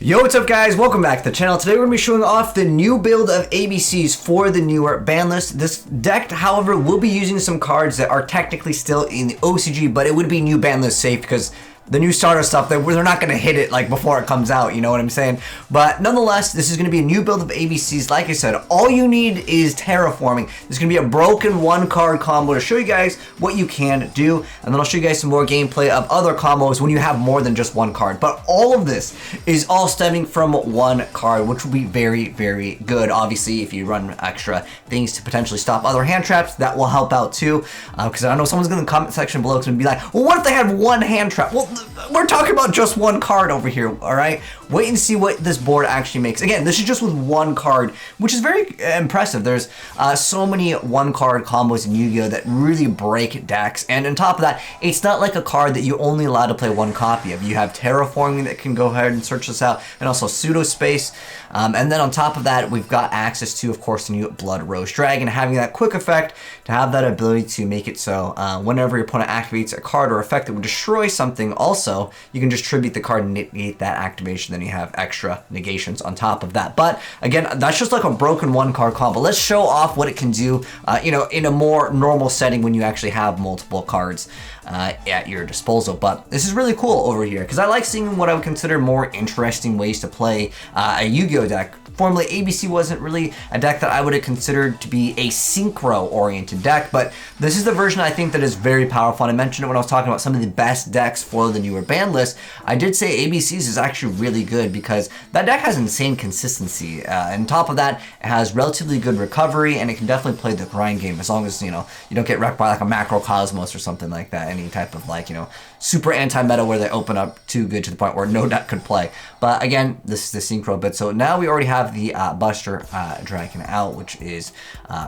Yo, what's up guys? Welcome back to the channel. Today we're going to be showing off the new build of ABCs for the newer ban list. This deck, however, will be using some cards that are technically still in the OCG, but it would be new ban list safe because the new starter stuff, they're not going to hit it like before it comes out, you know what I'm saying? But nonetheless, this is going to be a new build of ABCs. Like I said, all you need is terraforming. There's going to be a broken one card combo to show you guys what you can do, and then I'll show you guys some more gameplay of other combos when you have more than just one card. But all of this is all stemming from one card, which will be very, very good. Obviously, if you run extra things to potentially stop other hand traps, that will help out too. Because I know someone's going to comment section below and be like, well, what if they had one hand trap? Well, we're talking about just one card over here, all right? Wait and see what this board actually makes. Again, this is just with one card, which is very impressive. There's so many one-card combos in Yu-Gi-Oh! That really break decks. And on top of that, it's not like a card that you're only allowed to play one copy of. You have Terraforming that can go ahead and search this out, and also Pseudo Space. And then on top of that, we've got access to, of course, the new Blood Rose Dragon, having that quick effect to have that ability to make it so whenever your opponent activates a card or effect that would destroy something, also, you can just tribute the card and negate that activation. Then you have extra negations on top of that. But again, that's just like a broken one card combo. Let's show off what it can do, you know, in a more normal setting when you actually have multiple cards at your disposal. But this is really cool over here because I like seeing what I would consider more interesting ways to play a Yu-Gi-Oh! Deck. Formerly, ABC wasn't really a deck that I would have considered to be a synchro-oriented deck, but this is the version I think that is very powerful. And I mentioned it when I was talking about some of the best decks for the newer ban list. I did say ABCs is actually really good because that deck has insane consistency. On top of that, it has relatively good recovery, and it can definitely play the grind game as long as, you know, you don't get wrecked by like a Macrocosmos or something like that. Any type of like, you know, super anti-meta where they open up too good to the point where no deck could play. But again, this is the synchro bit. So now we already have the Buster Dragon out, which is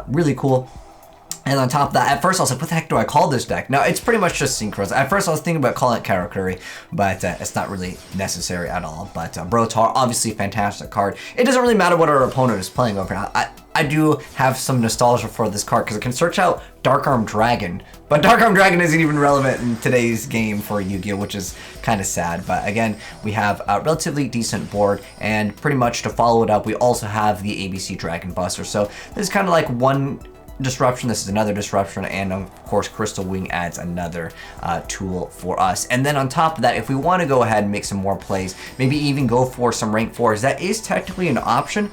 really cool. And on top of that, at first I was like, what the heck do I call this deck? Now, it's pretty much just synchros. At first I was thinking about calling it Karakuri, but it's not really necessary at all. But Brotar, obviously a fantastic card. It doesn't really matter what our opponent is playing over here. I do have some nostalgia for this card because it can search out Dark Arm Dragon, but Dark Arm Dragon isn't even relevant in today's game for Yu-Gi-Oh!, which is kind of sad. But again, we have a relatively decent board, and pretty much to follow it up, we also have the ABC Dragon Buster. So this is kind of like one disruption, this is another disruption, and of course Crystal Wing adds another tool for us. And then on top of that, if we want to go ahead and make some more plays, maybe even go for some rank 4s, that is technically an option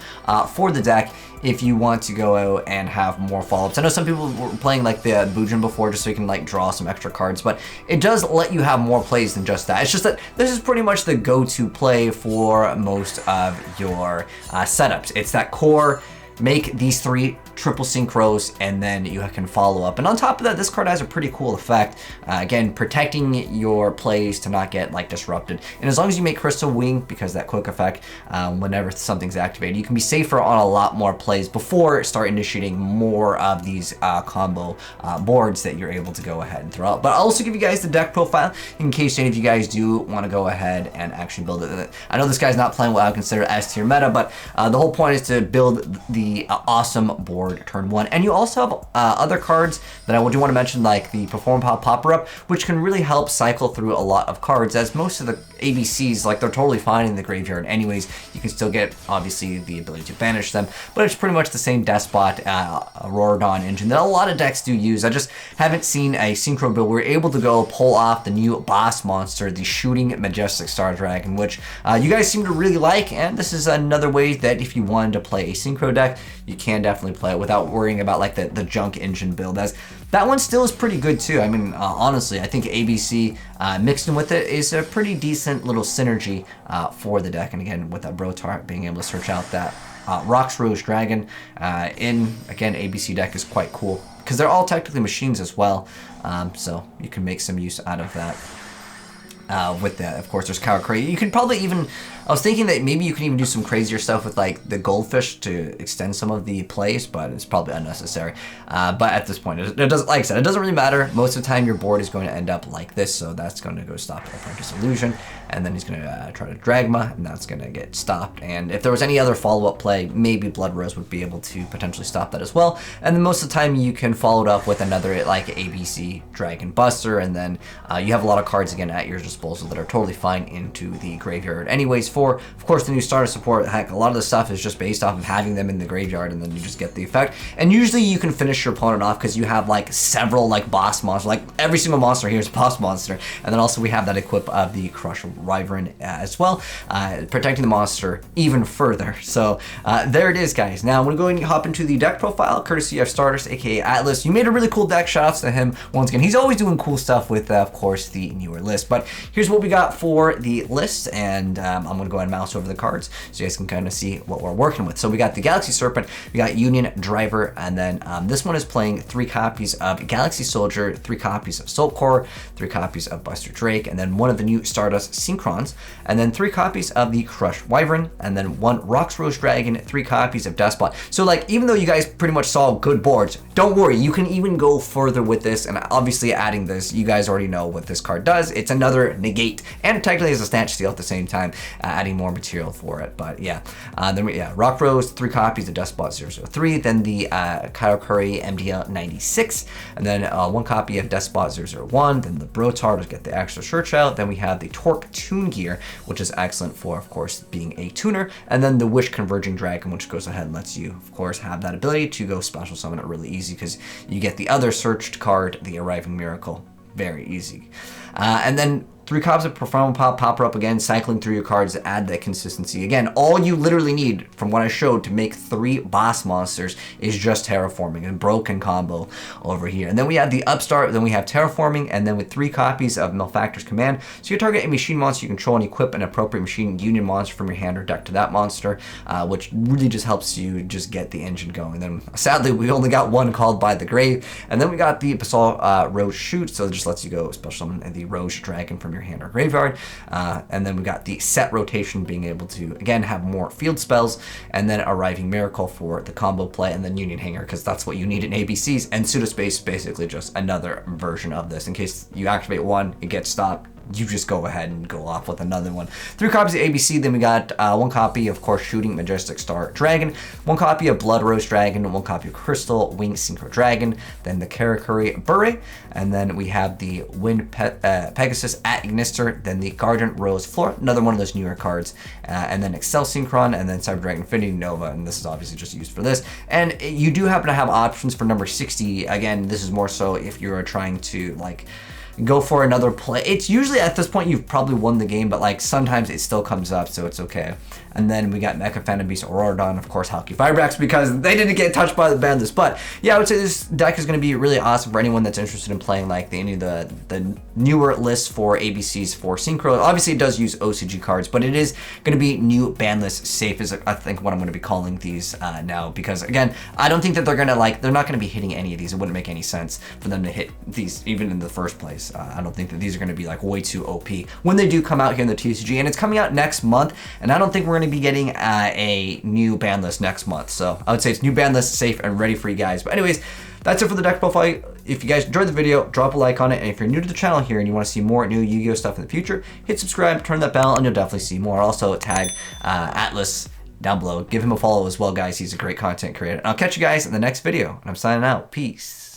for the deck if you want to go out and have more follow-ups. I know some people were playing like the Bujin before just so you can like draw some extra cards, but it does let you have more plays than just that. It's just that this is pretty much the go-to play for most of your setups. It's that core, make these 3 triple synchros, and then you can follow up. And on top of that, this card has a pretty cool effect. Again, protecting your plays to not get like disrupted. And as long as you make Crystal Wing, because that quick effect, whenever something's activated, you can be safer on a lot more plays before start initiating more of these combo boards that you're able to go ahead and throw out. But I'll also give you guys the deck profile in case any of you guys do want to go ahead and actually build it. I know this guy's not playing what I would consider S tier meta, but the whole point is to build the awesome board turn 1. And you also have other cards that I do want to mention, like the Perform Pop Popper Up, which can really help cycle through a lot of cards, as most of the ABCs, like, they're totally fine in the graveyard anyways. You can still get, obviously, the ability to banish them, but it's pretty much the same Despot Auroradon engine that a lot of decks do use. I just haven't seen a synchro build where we're able to go pull off the new boss monster, the Shooting Majestic Star Dragon, which you guys seem to really like, and this is another way that if you wanted to play a synchro deck, you can definitely play it without worrying about like the junk engine build, as that one still is pretty good too. I mean, honestly, I think ABC mixed in with it is a pretty decent little synergy for the deck. And again, with that Brotar being able to search out that Rox Rose Dragon in, again, ABC deck is quite cool because they're all technically machines as well. So you can make some use out of that. With that, of course, there's Karakuri. You can probably even, I was thinking that maybe you can even do some crazier stuff with like the Goldfish to extend some of the plays, but it's probably unnecessary. But at this point, it doesn't, like I said, it doesn't really matter. Most of the time, your board is going to end up like this, so that's going to go stop Apprentice Illusion, and then he's going to try to Dragma, and that's going to get stopped. And if there was any other follow-up play, maybe Blood Rose would be able to potentially stop that as well. And then most of the time, you can follow it up with another like ABC Dragon Buster, and then you have a lot of cards again at your disposal disposal that are totally fine into the graveyard. Anyways, for, of course, the new starter support, heck, a lot of the stuff is just based off of having them in the graveyard, and then you just get the effect. And usually you can finish your opponent off because you have like several like boss monsters, like every single monster here is a boss monster. And then also we have that equip of the Crush Wyvern as well, protecting the monster even further. So there it is, guys. Now I'm gonna go ahead and hop into the deck profile, courtesy of Stardust, aka Atlas. You made a really cool deck. Shoutouts to him once again. He's always doing cool stuff with, of course, the newer list. But here's what we got for the list, and I'm gonna go ahead and mouse over the cards so you guys can kind of see what we're working with. So we got the Galaxy Serpent, we got Union Driver, and then this one is playing 3 copies of Galaxy Soldier, 3 copies of Soul Core, 3 copies of Buster Drake, and then 1 of the new Stardust Synchrons, and then 3 copies of the Crush Wyvern, and then 1 Rox Rose Dragon, 3 copies of Despot. So like, even though you guys pretty much saw good boards, don't worry, you can even go further with this, and obviously adding this, you guys already know what this card does. It's another negate, and technically is a Snatch Steal at the same time, adding more material for it. But yeah, Rock Rose, 3 copies of Despot 003, then the Karakuri MDL 96, and then 1 copy of Despot 001, then the Brotar to get the extra search out, then we have the Torque Tune Gear, which is excellent for, of course, being a tuner, and then the Wish Converging Dragon, which goes ahead and lets you, of course, have that ability to go special summon it really easy because you get the other searched card, the Arriving Miracle, very easy. And then 3 copies of Profound Popper up again, cycling through your cards to add that consistency. Again, all you literally need from what I showed to make 3 boss monsters is just Terraforming, and broken combo over here. And then we have the Upstart, then we have Terraforming, and then with 3 copies of Malefactor's Command. So you target a machine monster you control and equip an appropriate machine union monster from your hand or deck to that monster, which really just helps you just get the engine going. Then sadly, we only got 1 called by the grave. And then we got the Basalt Rose Shoot, so it just lets you go special summon the Rose Dragon from your hand or graveyard. And then we got the set rotation, being able to again have more field spells, and then Arriving Miracle for the combo play, and then Union Hanger because that's what you need in ABCs. And Pseudospace basically just another version of this. In case you activate one, it gets stopped, you just go ahead and go off with another one. 3 copies of ABC, then we got 1 copy, of course, Shooting Majestic Star Dragon, 1 copy of Blood Rose Dragon, 1 copy of Crystal Wing Synchro Dragon, then the Karakuri Bure, and then we have the Wind Pegasus at Ignister, then the Guardian Rose Floor, another one of those newer cards, and then Excel Synchron, and then Cyber Dragon Infinity Nova, and this is obviously just used for this. And you do happen to have options for number 60. Again, this is more so if you're trying to like go for another play. It's usually at this point you've probably won the game, but like sometimes it still comes up, so it's okay. And then we got Mecha Phantom Beast Auroradon, of course, Halki Firebrax, because they didn't get touched by the ban list. But yeah, I would say this deck is going to be really awesome for anyone that's interested in playing like any of the newer lists for ABCs for Synchro. Obviously, it does use OCG cards, but it is going to be new ban list safe, is I think what I'm going to be calling these now. Because again, I don't think that they're not going to be hitting any of these. It wouldn't make any sense for them to hit these even in the first place. I don't think that these are going to be like way too OP when they do come out here in the TCG, and it's coming out next month. And I don't think we're going to be getting a new ban list next month. So I would say it's new ban list, safe and ready for you guys. But anyways, that's it for the deck profile. If you guys enjoyed the video, drop a like on it. And if you're new to the channel here and you want to see more new Yu-Gi-Oh stuff in the future, hit subscribe, turn that bell, and you'll definitely see more. Also tag Atlas down below. Give him a follow as well, guys. He's a great content creator. And I'll catch you guys in the next video. And I'm signing out. Peace.